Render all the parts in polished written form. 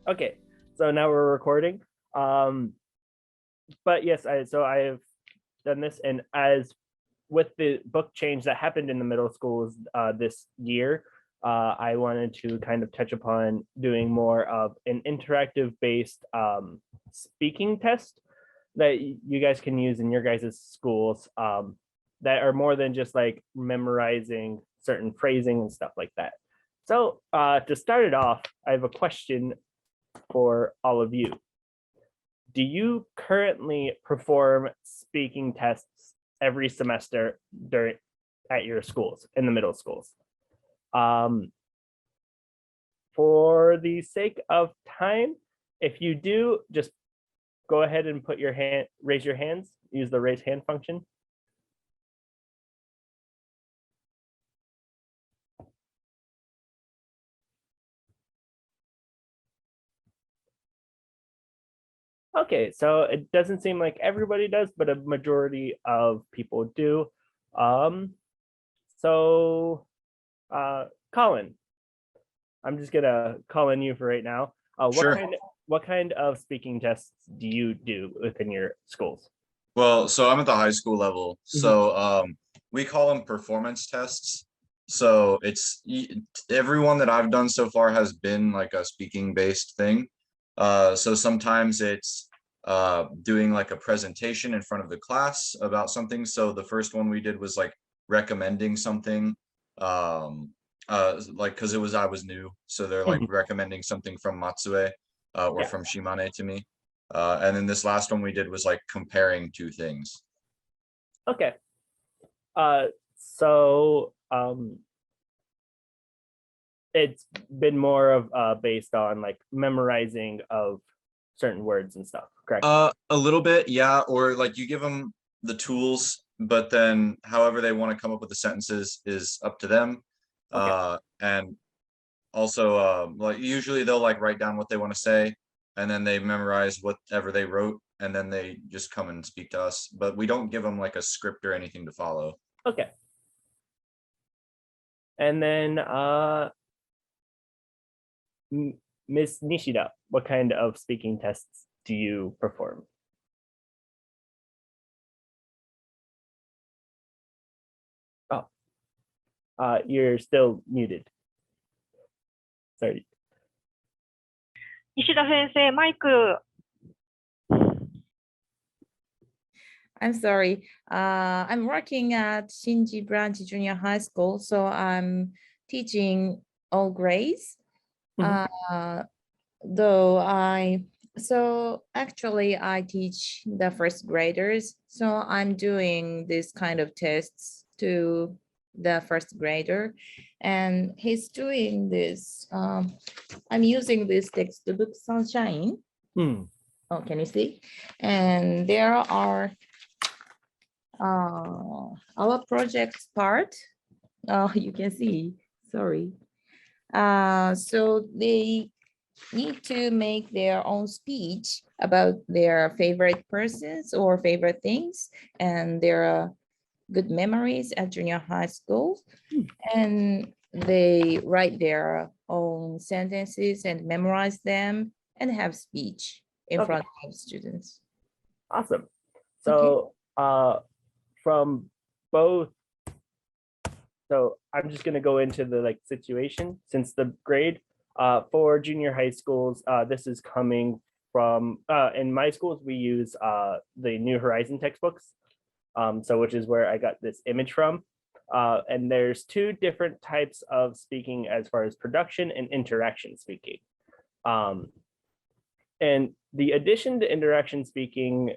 Okay, so now we're recording. But yes, I have done this, and as with the book change that happened in the middle schools this year, I wanted to kind of touch upon doing more of an interactive based speaking test that you guys can use in your guys' schools that are more than just like memorizing certain phrasing and stuff like that. So to start it off, I have a question for all of you. Do you currently perform speaking tests every semester at your schools, in the middle schools? For the sake of time, if you do, just go ahead and raise your hands, use the raise hand function. Okay, so it doesn't seem like everybody does, but a majority of people do. So Colin, I'm just gonna call in you for right now. Sure. What kind of speaking tests do you do within your schools? Well, so I'm at the high school level. So we call them performance tests. So everyone that I've done so far has been like a speaking based thing. So sometimes it's doing like a presentation in front of the class about something. So the first one we did was like recommending something. Like because I was new, so they're like recommending something from Matsue or from Shimane to me. And then this last one we did was like comparing two things. Okay. So it's been more of based on like memorizing of certain words and stuff, correct? A little bit, yeah. Or like you give them the tools, but then however they want to come up with the sentences is up to them. Okay. And also like usually they'll like write down what they want to say and then they memorize whatever they wrote and then they just come and speak to us, but we don't give them like a script or anything to follow. Okay. And then Ms. Nishida, what kind of speaking tests do you perform? Oh, you're still muted. Sorry. 西田先生、マイク。 I'm sorry. I'm working at Shinji Branch Junior High School, so I'm teaching all grades. So actually I teach the first graders. So I'm doing this kind of tests to the first grader, and he's doing this. I'm using this textbook Sunshine. Oh, can you see? And there are our projects part. You can see, sorry. So they need to make their own speech about their favorite persons or favorite things and their good memories at junior high school. And they write their own sentences and memorize them and have speech in front of students. Awesome. So from both, so I'm just going to go into the like situation since the grade for junior high schools. This is coming from in my schools we use the New Horizon textbooks, so which is where I got this image from. And there's two different types of speaking as far as production and interaction speaking. And the addition to interaction speaking,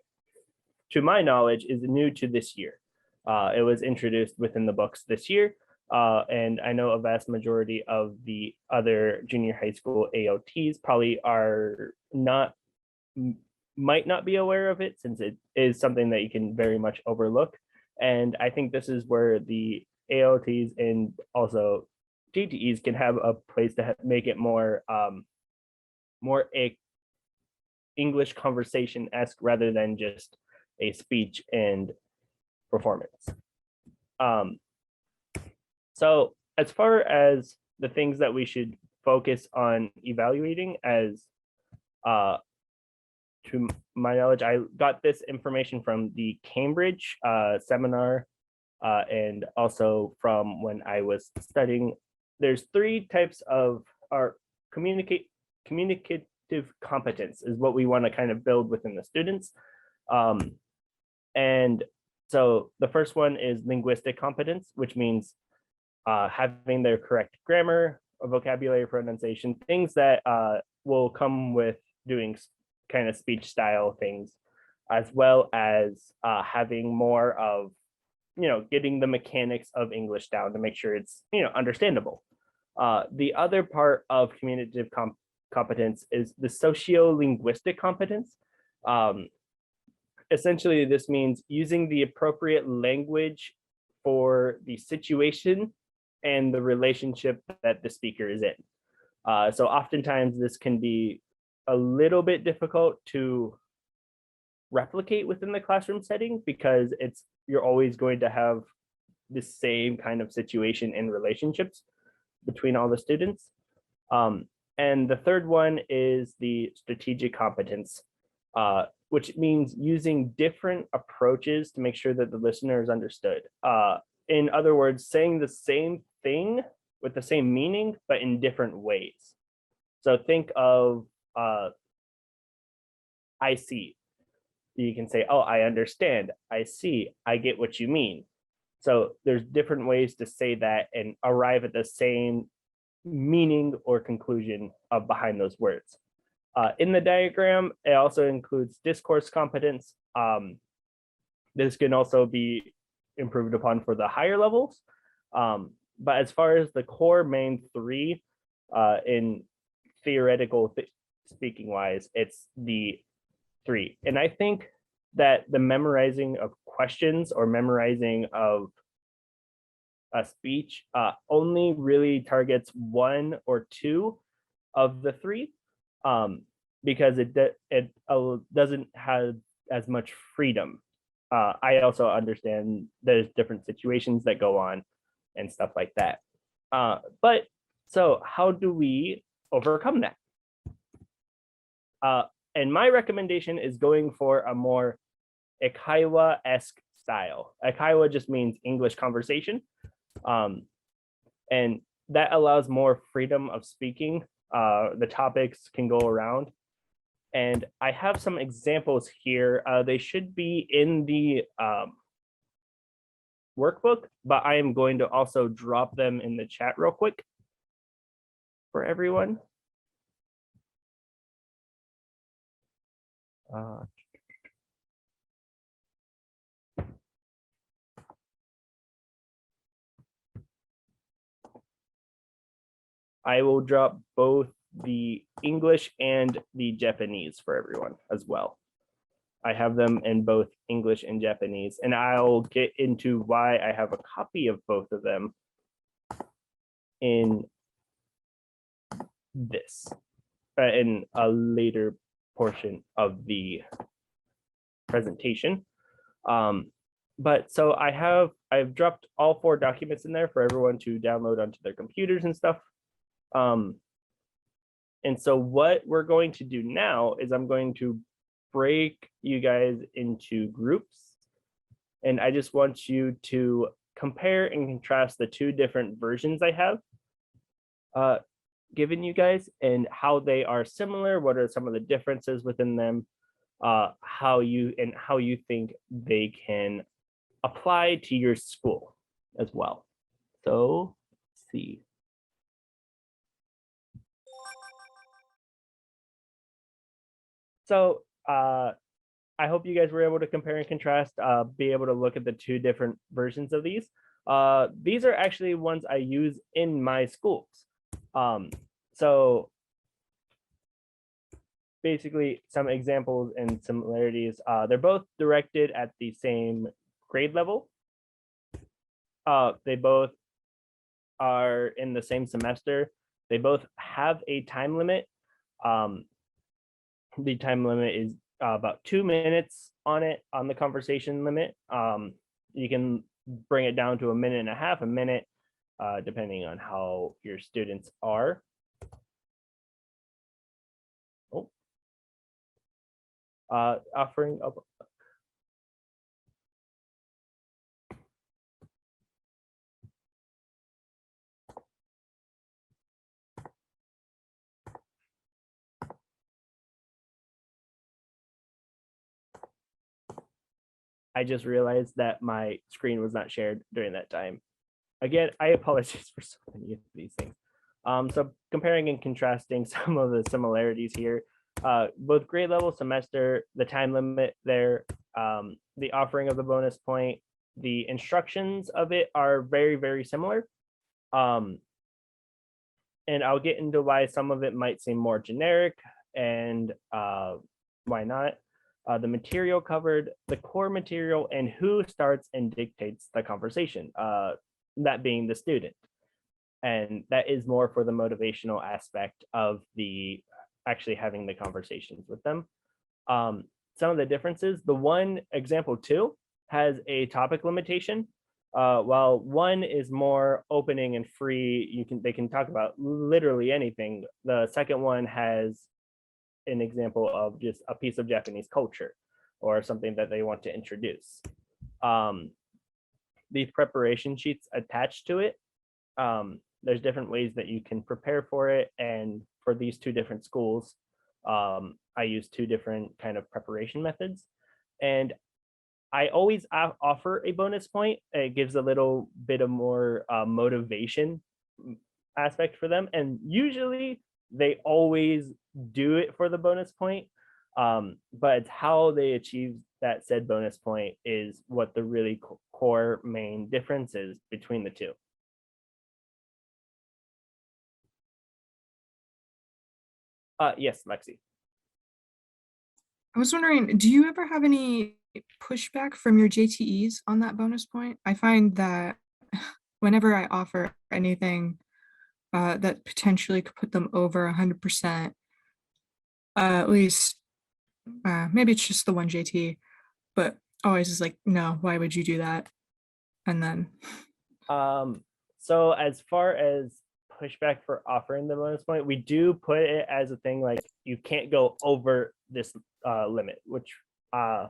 to my knowledge, is new to this year. It was introduced within the books this year. And I know a vast majority of the other junior high school AOTs probably might not be aware of it, since it is something that you can very much overlook. And I think this is where the AOTs and also JTEs can have a place to make it more a English conversation-esque rather than just a speech and performance. So as far as the things that we should focus on evaluating as To my knowledge, I got this information from the Cambridge seminar, and also from when I was studying. There's 3 types of our communicative competence is what we want to kind of build within the students. And so the first one is linguistic competence, which means having their correct grammar, vocabulary, pronunciation, things that will come with doing kind of speech style things, as well as having more of, getting the mechanics of English down to make sure it's, understandable. The other part of communicative competence is the socio-linguistic competence. Essentially, this means using the appropriate language for the situation and the relationship that the speaker is in. So oftentimes this can be a little bit difficult to replicate within the classroom setting because you're always going to have the same kind of situation and relationships between all the students. And the third one is the strategic competence, which means using different approaches to make sure that the listener is understood. In other words, saying the same thing with the same meaning, but in different ways. So think of, I see. You can say, oh, I understand. I see. I get what you mean. So there's different ways to say that and arrive at the same meaning or conclusion of behind those words. In the diagram, it also includes discourse competence. This can also be improved upon for the higher levels. But as far as the core main 3 in theoretical speaking wise, it's the 3. And I think that the memorizing of questions or memorizing of a speech only really targets 1 or 2 of the 3, because it doesn't have as much freedom. I also understand there's different situations that go on and stuff like that. But so how do we overcome that? And my recommendation is going for a more Eikaiwa-esque style. Eikaiwa just means English conversation. And that allows more freedom of speaking. The topics can go around. And I have some examples here. They should be in the workbook, but I am going to also drop them in the chat real quick for everyone. I will drop both the English and the Japanese for everyone as well. I have them in both English and Japanese, and I'll get into why I have a copy of both of them in this, in a later portion of the presentation. But so I've dropped all 4 documents in there for everyone to download onto their computers and stuff. And so what we're going to do now is I'm going to break you guys into groups. And I just want you to compare and contrast the 2 different versions I have given you guys and how they are similar. What are some of the differences within them? How you think they can apply to your school as well. So let's see. So I hope you guys were able to compare and contrast, be able to look at the 2 different versions of these. These are actually ones I use in my schools. So basically some examples and similarities. They're both directed at the same grade level. They both are in the same semester. They both have a time limit. The time limit is about 2 minutes on the conversation limit. You can bring it down to a minute and a half, a minute, depending on how your students are. Oh, offering of. I just realized that my screen was not shared during that time. Again, I apologize for so many of these things. So comparing and contrasting some of the similarities here, both grade level, semester, the time limit there, the offering of the bonus point, the instructions of it are very, very similar. And I'll get into why some of it might seem more generic and why not. The material covered, the core material, and who starts and dictates the conversation, that being the student. And that is more for the motivational aspect of the actually having the conversations with them. Some of the differences, the one example 2 has a topic limitation, while 1 is more opening and free. They can talk about literally anything. The second one has an example of just a piece of Japanese culture or something that they want to introduce. The preparation sheets attached to it, there's different ways that you can prepare for it. And for these 2 different schools, I use 2 different kind of preparation methods. And I always offer a bonus point. It gives a little bit of more motivation aspect for them. And usually they always do it for the bonus point. But it's how they achieve that said bonus point is what the really core main difference is between the 2. Yes, Lexi. I was wondering, do you ever have any pushback from your JTEs on that bonus point? I find that whenever I offer anything that potentially could put them over 100%, at least maybe it's just the one JT, but always is like, no, why would you do that? And then so as far as pushback for offering the bonus point, we do put it as a thing like you can't go over this limit, which I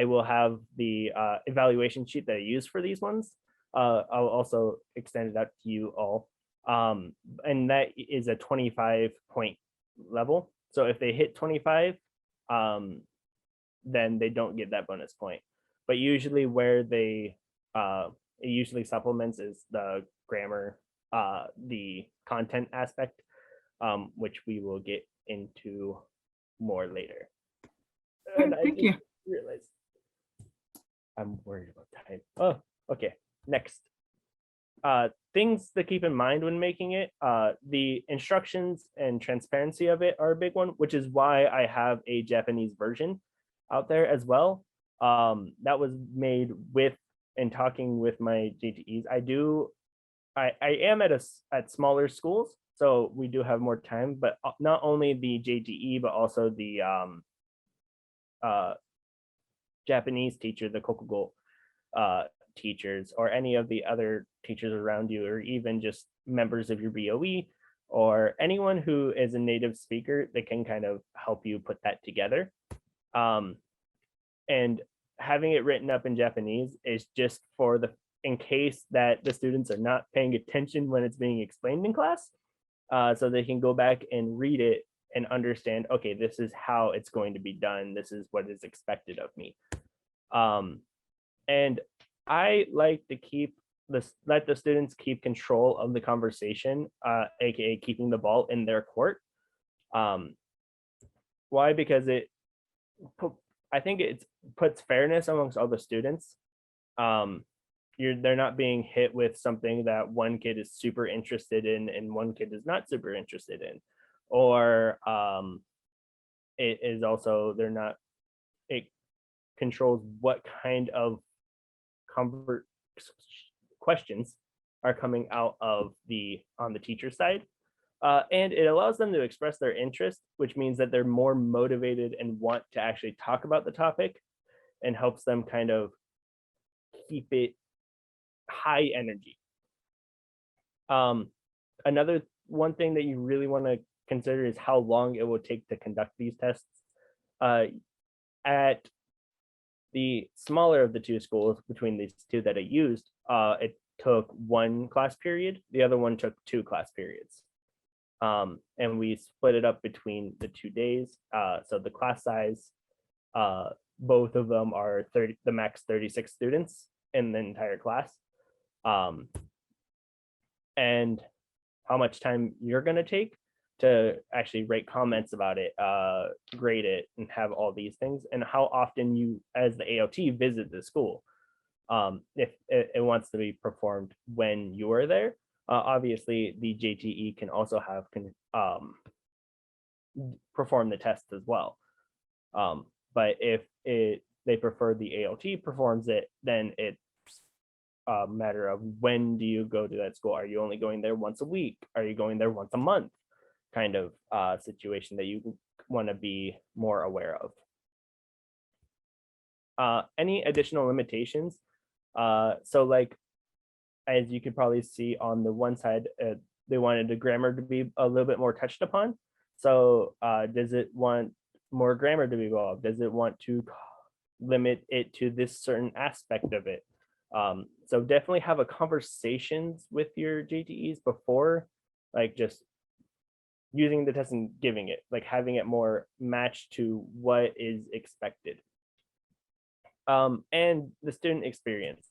will have the evaluation sheet that I use for these ones. I'll also extend it out to you all. And that is a 25 point level. So if they hit 25, then they don't get that bonus point. But usually where they it usually supplements is the grammar, the content aspect, which we will get into more later. And thank you. Realize I'm worried about time. Oh, okay. Next. Things to keep in mind when making it, the instructions and transparency of it are a big one, which is why I have a Japanese version out there as well. That was made with and talking with my JTEs. I am at smaller schools, so we do have more time, but not only the JTE, but also the Japanese teacher, the Kokugo teachers, or any of the other teachers around you, or even just members of your BOE, or anyone who is a native speaker that can kind of help you put that together. And having it written up in Japanese is just for in case that the students are not paying attention when it's being explained in class, so they can go back and read it and understand, okay, this is how it's going to be done. This is what is expected of me. And I like to let the students keep control of the conversation, aka keeping the ball in their court. Why? Because I think it puts fairness amongst all the students. They're not being hit with something that one kid is super interested in and one kid is not super interested in, or it is also it controls what kind of questions are coming out of on the teacher side, and it allows them to express their interest, which means that they're more motivated and want to actually talk about the topic, and helps them kind of keep it high energy. Another one thing that you really want to consider is how long it will take to conduct these tests. At the smaller of the two schools between these two that I used, it took one class period. The other one took two class periods. And we split it up between the 2 days. So the class size, both of them are the max 36 students in the entire class. And how much time you're going to take to actually write comments about it, grade it, and have all these things, and how often you, as the ALT, visit the school. If it wants to be performed when you are there. Obviously, the JTE can also have perform the test as well. But if they prefer the ALT performs it, then it's a matter of when do you go to that school? Are you only going there once a week? Are you going there once a month? Kind of situation that you want to be more aware of. Any additional limitations? So like, as you could probably see on the one side, they wanted the grammar to be a little bit more touched upon. So does it want more grammar to be involved? Does it want to limit it to this certain aspect of it? So definitely have a conversations with your JTEs before, like just using the test and giving it, like having it more matched to what is expected. And the student experience.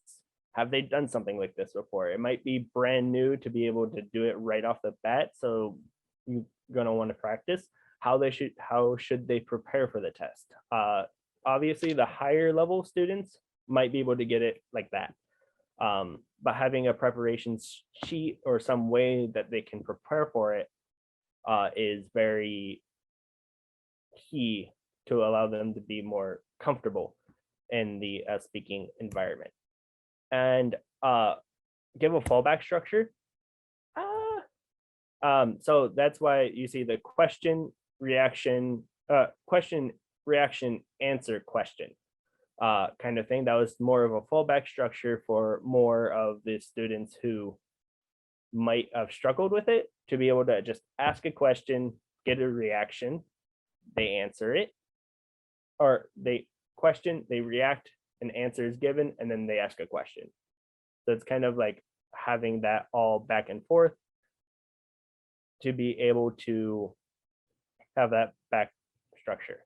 Have they done something like this before? It might be brand new to be able to do it right off the bat. So you're gonna want to practice how should they prepare for the test. Obviously, the higher level students might be able to get it like that. But having a preparation sheet or some way that they can prepare for it is very key to allow them to be more comfortable in the speaking environment. And give a fallback structure. So that's why you see the question, reaction, answer, question kind of thing. That was more of a fallback structure for more of the students who might have struggled with it, to be able to just ask a question, get a reaction, they answer it, or they question, they react, an answer is given, and then they ask a question. So it's kind of like having that all back and forth to be able to have that back structure.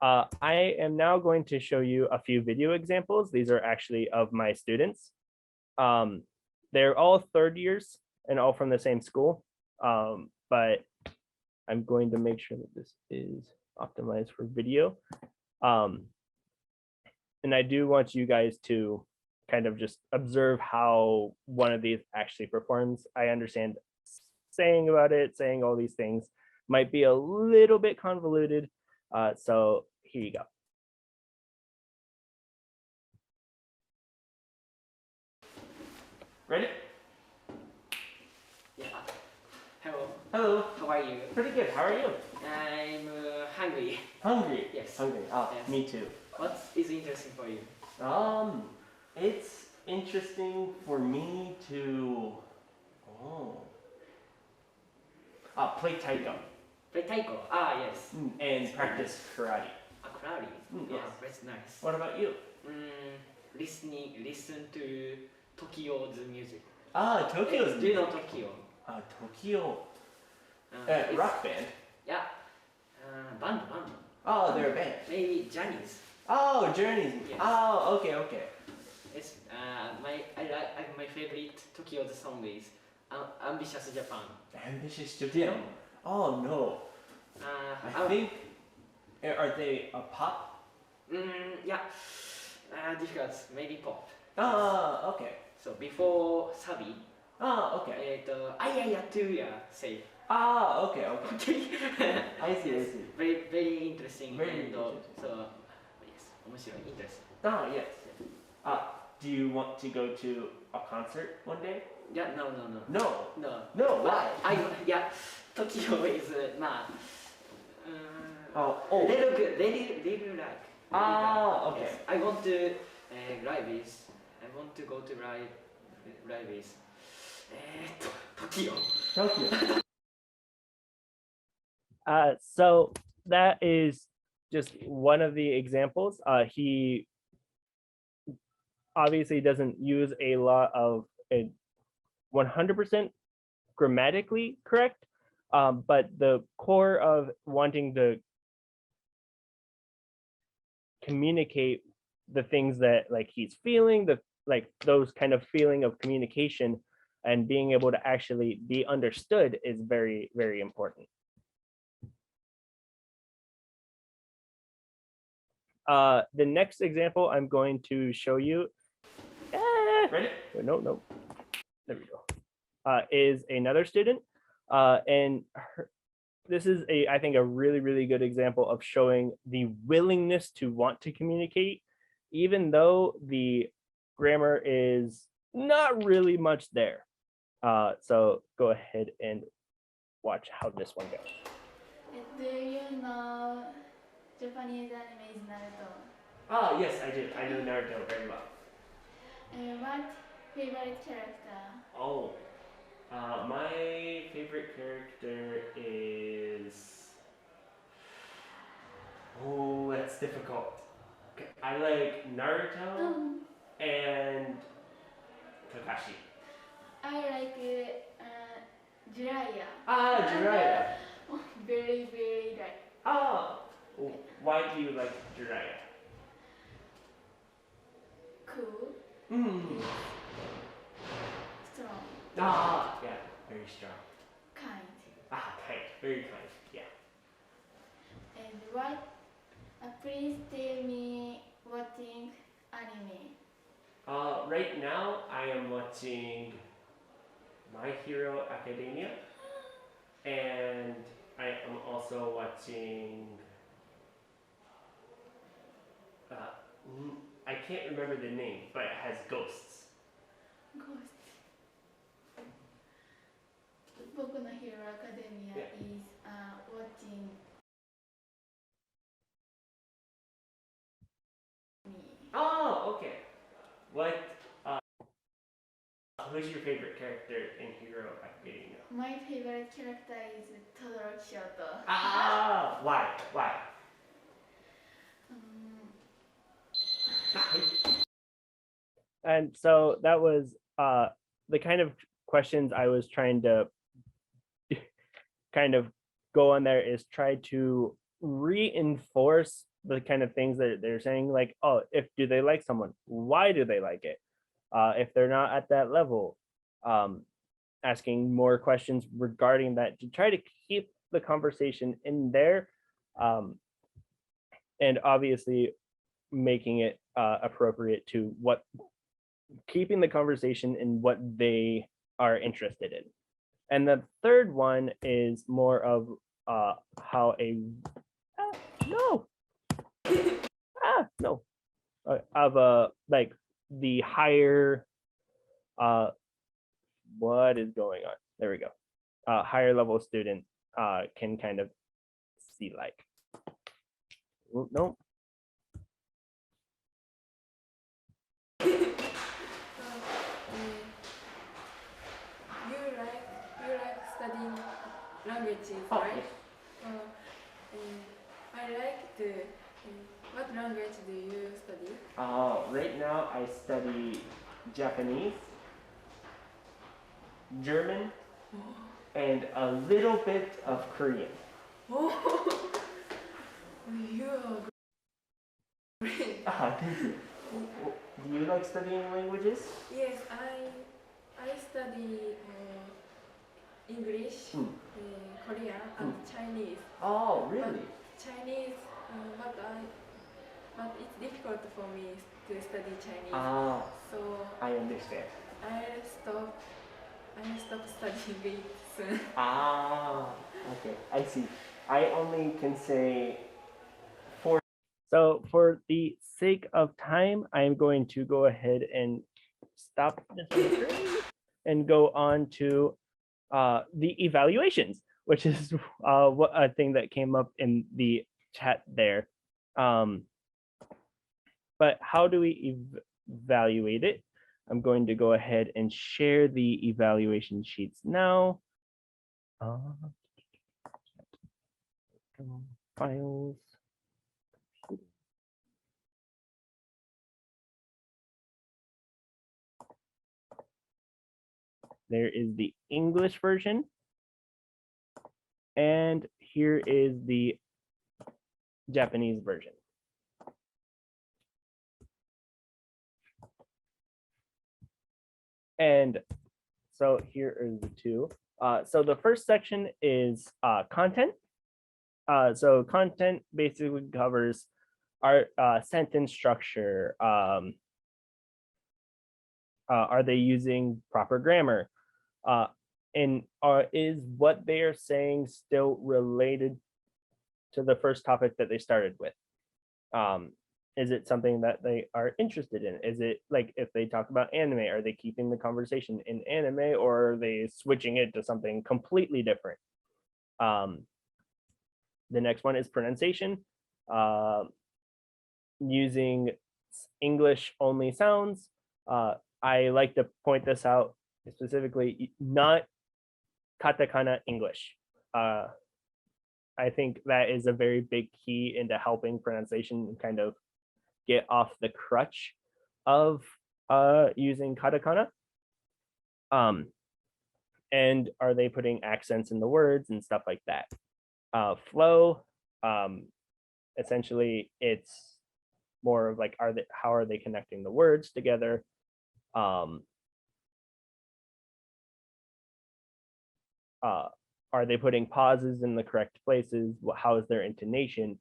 I am now going to show you a few video examples. These are actually of my students. They're all third years and all from the same school, but I'm going to make sure that this is optimized for video. And I do want you guys to kind of just observe how one of these actually performs. I understand saying about it, saying all these things might be a little bit convoluted. So here you go. Ready? Yeah. Hello. Hello. How are you? Pretty good. How are you? I'm hungry. Hungry? Yes. Hungry. Oh, Yes. Me too. What is interesting for you? It's interesting for me to play taiko Play taiko. Ah, yes. and practice karate. Karate. Yes. Ah, that's nice. What about you? Listen to Tokyo's music. Tokyo's Do you know Tokyo? Tokyo It's- rock band. Yeah. Band. Oh, they're a band. Maybe Johnny's. Oh, Journeys. Yes. Oh, okay. It's my favorite Tokyo's song is Ambitious Japan. Ambitious Japan. Oh no. I think are they a pop? Yeah. Difficult. Maybe pop. Okay. So before Sabi, Okay. say. Okay. Okay. I see. Very interesting. Very and, interesting. So yes, 面白い interesting. Yes. Do you want to go to a concert one day? Yeah, no. No, why? Tokyo is Little good. Really like. Okay. Yes. I want to go to live is Tokyo. So that is just one of the examples. He obviously doesn't use a lot of 100% grammatically correct, but the core of wanting to communicate the things that like he's feeling, like those kind of feeling of communication and being able to actually be understood is very, very important. The next example I'm going to show you, Ready? no, there we go, is another student. And this is I think a really, really good example of showing the willingness to want to communicate, even though the grammar is not really much there. So go ahead and watch how this one goes. Do you know Japanese anime is Naruto? Oh, yes, I do. I know Naruto very well. What favorite character? Oh, my favorite character is. Oh, that's difficult. I like Naruto and Kakashi. I like Jiraiya. Ah, Jiraiya. Very, very like Oh, why do you like Jiraiya? cool, Mm. strong, Ah, yeah, very strong. kind. Ah, kind, very kind. Yeah. And what? Please tell me watching anime. Right now I am watching My Hero Academia, and I am also watching. I can't remember the name, but it has ghosts. Ghost. 僕の Hero Academia Yeah. is watching me. Oh, okay. What? Who's your favorite character in Hero Academia? My favorite character is Todoroki Shoto. Ah, why? Why? And so that was the kind of questions I was trying to kind of go on there, is try to reinforce the kind of things that they're saying, like, oh, if do they like someone, why do they like it, if they're not at that level, asking more questions regarding that to try to keep the conversation in there, and obviously making it appropriate to what, keeping the conversation in what they are interested in. And the third one is more of how a no no of a like the higher what is going on, there we go, higher level student can kind of see like, no. You like studying languages, Oh, right? yes. I like to. What language do you study? Right now I study Japanese, German, and a little bit of Korean. Oh, you are great. Thank you. Do you like studying languages? Yes, I study English, Korean, and Chinese. Oh, really? Chinese, but it's difficult for me to study Chinese. So I understand. I'll stop studying it soon. Okay, I see. I only can say So for the sake of time, I'm going to go ahead and stop this recording and go on to the evaluations, which is what a thing that came up in the chat there. But how do we evaluate it? I'm going to go ahead and share the evaluation sheets now. Files. There is the English version. And here is the Japanese version. And so here are the two. So the first section is content. So content basically covers our sentence structure. Are they using proper grammar? And is what they are saying still related to the first topic that they started with? Is it something that they are interested in? Is it like if they talk about anime, are they keeping the conversation in anime, or are they switching it to something completely different? The next one is pronunciation, using English only sounds. I like to point this out specifically, not katakana English. I think that is a very big key into helping pronunciation kind of get off the crutch of using katakana. And are they putting accents in the words and stuff like that? Flow, essentially it's more of like, how are they connecting the words together? Are they putting pauses in the correct places? How is their intonation?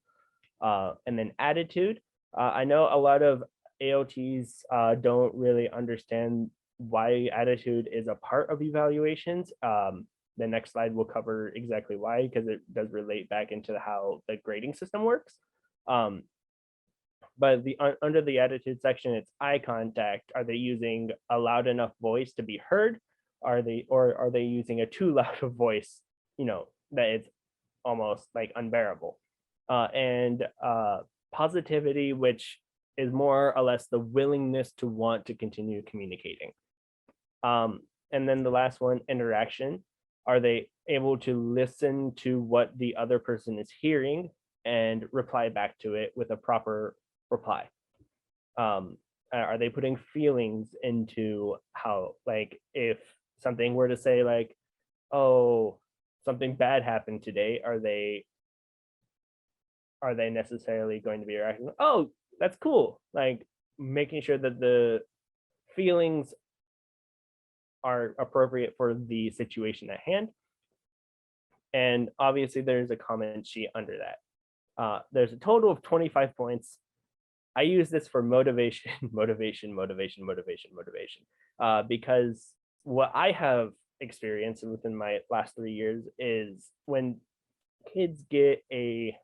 And then attitude. I know a lot of AOTs don't really understand why attitude is a part of evaluations. The next slide will cover exactly why, because it does relate back into how the grading system works. But under the attitude section, it's eye contact. Are they using a loud enough voice to be heard? Are they using a too loud of voice, that it's almost like unbearable? And positivity, which is more or less the willingness to want to continue communicating. And then the last one, interaction. Are they able to listen to what the other person is hearing and reply back to it with a proper reply? Are they putting feelings into how, like, if something were to say like, oh, something bad happened today, are they necessarily going to be reacting, oh, that's cool, like making sure that the feelings are appropriate for the situation at hand. And obviously there's a comment sheet under that. There's a total of 25 points. I use this for motivation, motivation, because what I have experienced within my last 3 years is when kids get a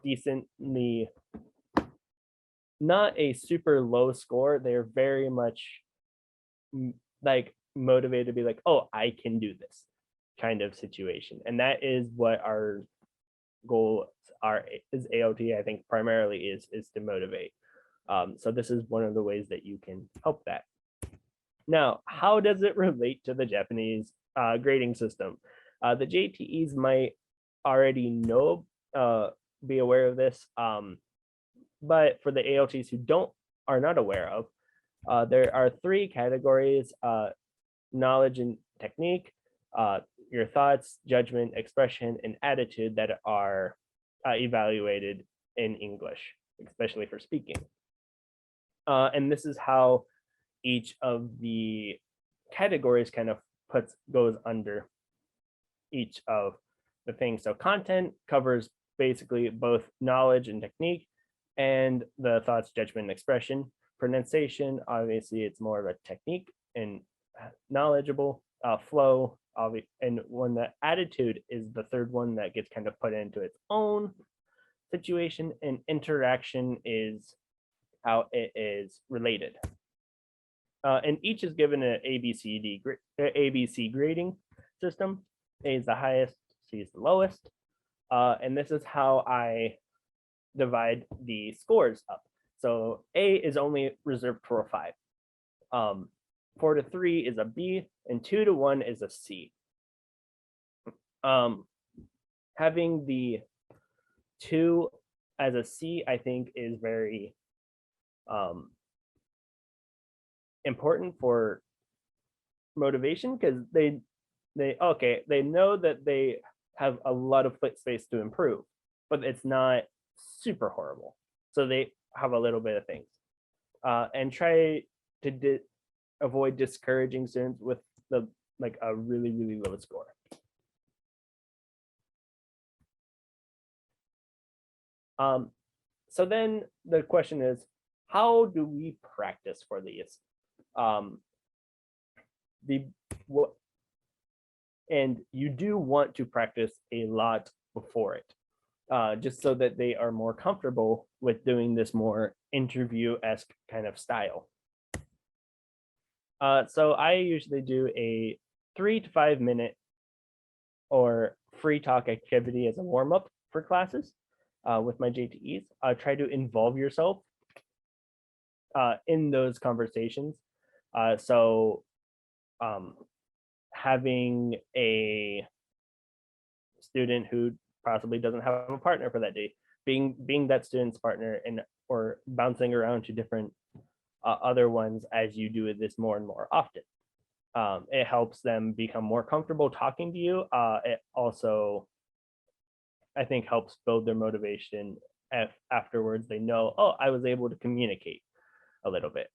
decently, not a super low score, they're very much like motivated to be like, oh, I can do this kind of situation. And that is what our goal is AOT, I think primarily is to motivate. So this is one of the ways that you can help that. Now, how does it relate to the Japanese grading system? The JTEs might already know, be aware of this, but for the AOTs who are not aware of, there are 3 categories: knowledge and technique, your thoughts, judgment, expression, and attitude that are evaluated in English, especially for speaking. And this is how each of the categories kind of goes under each of the things. So content covers basically both knowledge and technique, and the thoughts, judgment, and expression. Pronunciation, obviously it's more of a technique and knowledgeable. Flow, and when the attitude is the third one that gets kind of put into its own situation, and interaction is how it is related. And each is given an ABC grading system. A is the highest, C is the lowest. And this is how I divide the scores up. So A is only reserved for a 5. 4 to 3 is a B, and 2 to 1 is a C. Having the 2 as a C, I think, is very important for motivation because they know that they have a lot of space to improve, but it's not super horrible. So they have a little bit of things, and try to avoid discouraging students with the like a really low score. So then the question is, how do we practice for these? And you do want to practice a lot before it, just so that they are more comfortable with doing this more interview-esque kind of style. So I usually do a 3 to 5 minute or free talk activity as a warm-up for classes with my JTEs. Try to involve yourself in those conversations. So having a student who possibly doesn't have a partner for that day, being that student's partner, and or bouncing around to different other ones as you do this more and more often. It helps them become more comfortable talking to you. It also, I think, helps build their motivation if afterwards they know, oh, I was able to communicate a little bit.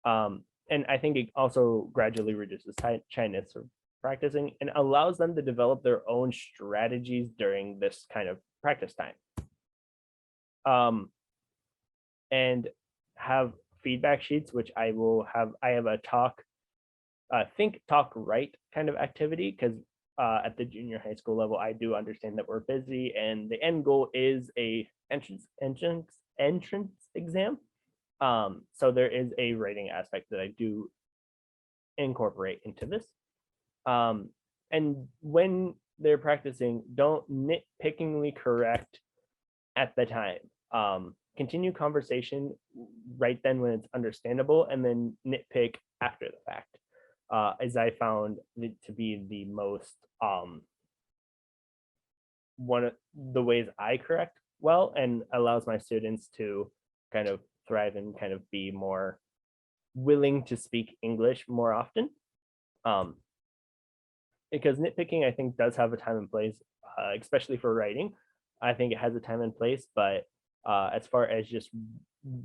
And I think it also gradually reduces shyness of practicing and allows them to develop their own strategies during this kind of practice time. And have feedback sheets, which I have a talk, think, talk, write kind of activity, because at the junior high school level, I do understand that we're busy and the end goal is a entrance exam. So there is a writing aspect that I do incorporate into this. And when they're practicing, don't nitpickingly correct at the time. Continue conversation right then when it's understandable, and then nitpick after the fact, as I found it to be the most one of the ways I correct well, and allows my students to kind of thrive and kind of be more willing to speak English more often. Because nitpicking, I think, does have a time and place, especially for writing. I think it has a time and place, but as far as just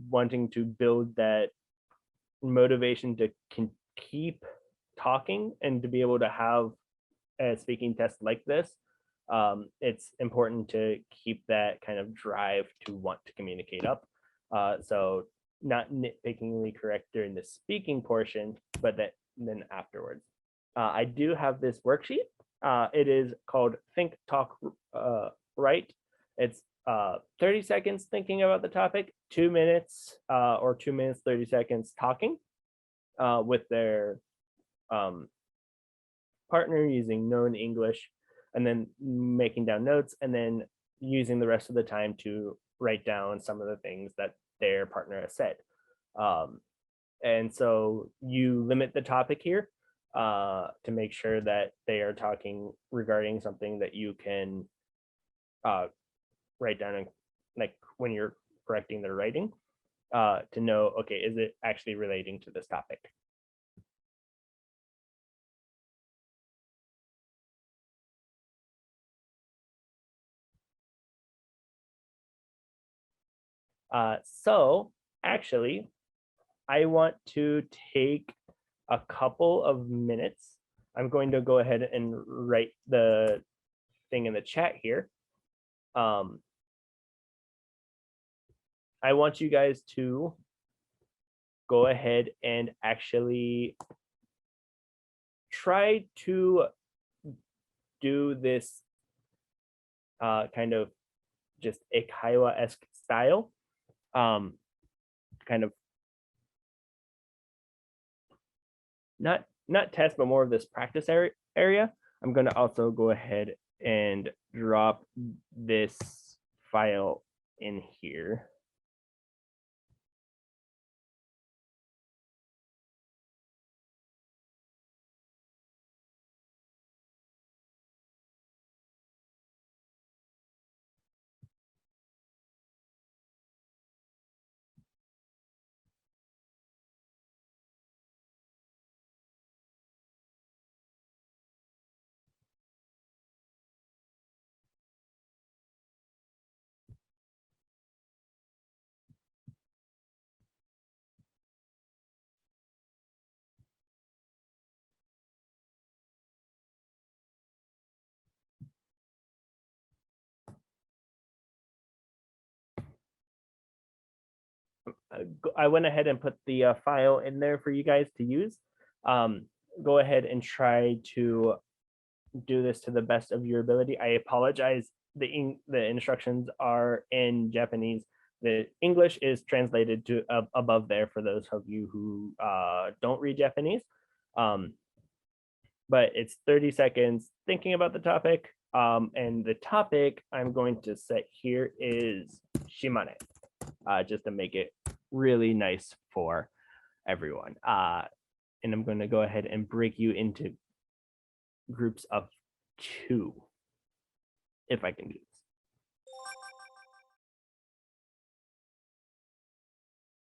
wanting to build that motivation to keep talking and to be able to have a speaking test like this, it's important to keep that kind of drive to want to communicate up. So not nitpickingly correct during the speaking portion, but then afterwards. I do have this worksheet. It is called Think, Talk, Write. It's 30 seconds thinking about the topic, 2 minutes or 2 minutes, 30 seconds talking with their partner using known English, and then making down notes, and then using the rest of the time to write down some of the things that their partner has said. And so you limit the topic here to make sure that they are talking regarding something that you can write down, and like when you're correcting their writing, to know, okay, is it actually relating to this topic? So actually, I want to take a couple of minutes. I'm going to go ahead and write the thing in the chat here. I want you guys to go ahead and actually try to do this kind of just Eikaiwa-esque style, kind of not test, but more of this practice area. I'm going to also go ahead and drop this file in here. I went ahead and put the file in there for you guys to use. Go ahead and try to do this to the best of your ability. I apologize. The instructions are in Japanese. The English is translated to above there for those of you who don't read Japanese. But it's 30 seconds thinking about the topic. And the topic I'm going to set here is Shimane, just to make it really nice for everyone. And I'm going to go ahead and break you into groups of 2, if I can do this.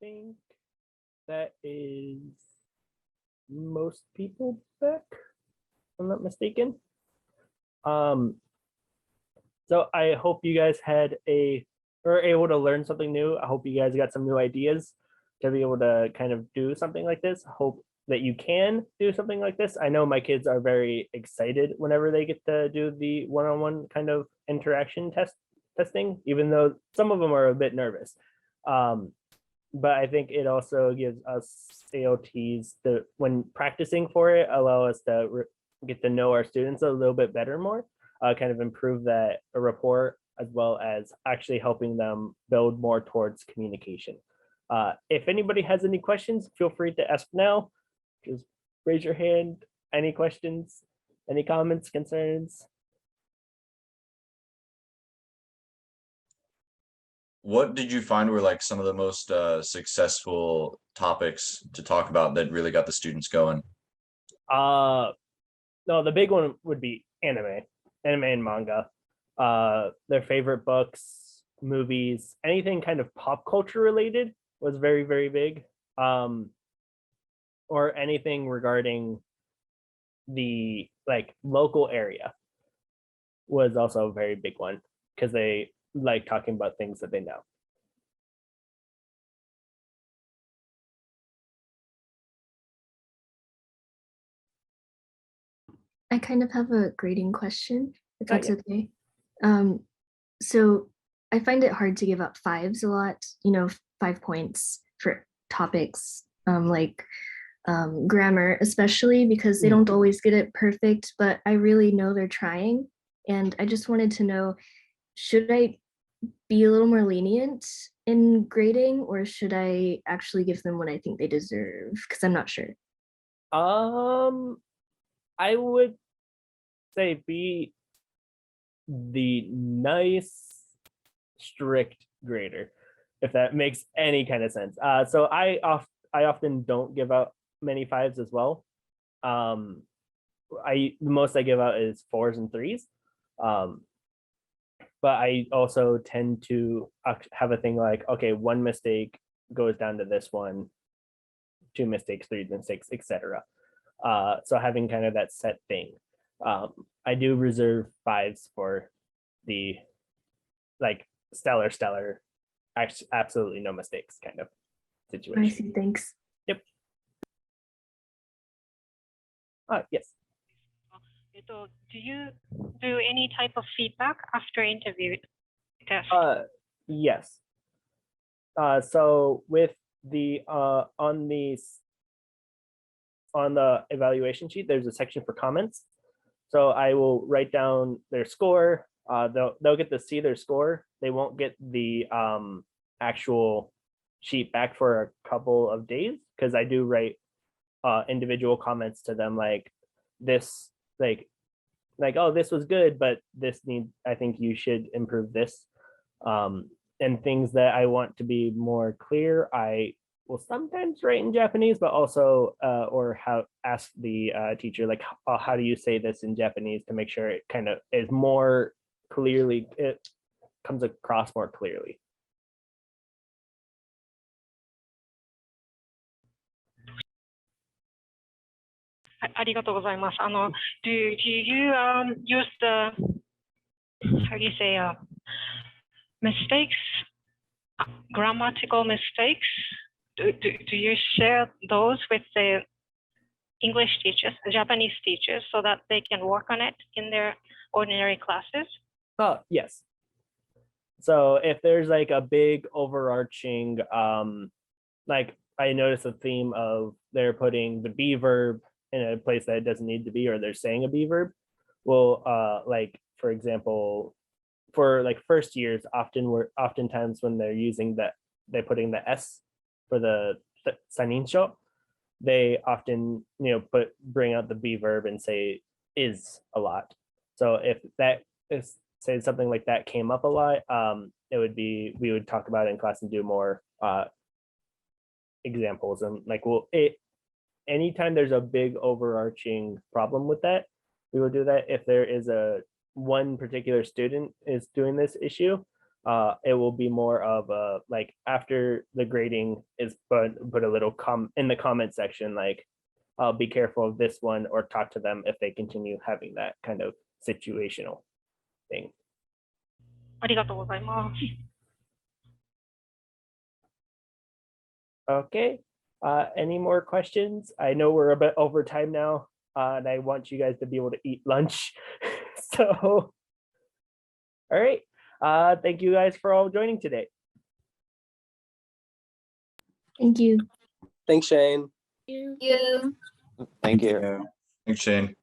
I think that is most people back, if I'm not mistaken. So I hope you guys were able to learn something new. I hope you guys got some new ideas to be able to kind of do something like this. I hope that you can do something like this. I know my kids are very excited whenever they get to do the one-on-one kind of interaction testing, even though some of them are a bit nervous. But I think it also gives us ALTs when practicing for it, allow us to get to know our students a little bit better more, kind of improve that rapport, as well as actually helping them build more towards communication. If anybody has any questions, feel free to ask now. Just raise your hand. Any questions? Any comments, concerns? What did you find were like some of the most successful topics to talk about that really got the students going? No, the big one would be anime and manga. Their favorite books, movies, anything kind of pop culture related was very, very big. Or anything regarding the local area was also a very big one, because they like talking about things that they know. I kind of have a grading question, if Oh, that's yeah. okay. So I find it hard to give up 5s a lot, 5 points for topics like grammar, especially because they don't always get it perfect, but I really know they're trying. And I just wanted to know, should I be a little more lenient in grading, or should I actually give them what I think they deserve? Because I'm not sure. I would say be the nice, strict grader, if that makes any kind of sense. So I often don't give out many 5s as well. The most I give out is 4s and 3s. But I also tend to have a thing like, okay, 1 mistake goes down to this one, 2 mistakes, 3 mistakes, etc. So having kind of that set thing. I do reserve 5s for the stellar, absolutely no mistakes kind of situation. I see, thanks. Yep. Yes. Do you do any type of feedback after interview test? Yes. So with the on the evaluation sheet, there's a section for comments. So I will write down their score. They'll get to see their score. They won't get the actual sheet back for a couple of days, because I do write individual comments to them, like this, oh, this was good, but I think you should improve this. And things that I want to be more clear, I will sometimes write in Japanese, but also ask the teacher, like, how do you say this in Japanese, to make sure it kind of is more clearly, it comes across more clearly. Do you use the, how do you say, mistakes, grammatical mistakes? Do you share those with the English teachers, Japanese teachers, so that they can work on it in their ordinary classes? Oh, yes. So if there's like a big overarching like I noticed a theme of they're putting the be verb in a place that it doesn't need to be, or they're saying a be verb. Well, like for example, for like first years, oftentimes when they're using that, they're putting the S for the saninsho, they often bring out the be verb and say is a lot. So if that is say something like that came up a lot, it would be, we would talk about it in class and do more examples. And like, well, anytime there's a big overarching problem with that, we will do that. If there is a one particular student is doing this issue, it will be more of a like after the grading is put a little in the comment section, like be careful of this one, or talk to them if they continue having that kind of situational thing. ありがとうございます。 Okay. Any more questions? I know we're a bit over time now, and I want you guys to be able to eat lunch. So, all right. Thank you guys for all joining today. Thank you. Thanks, Shane. Thank you. Thank you. Thanks, Shane.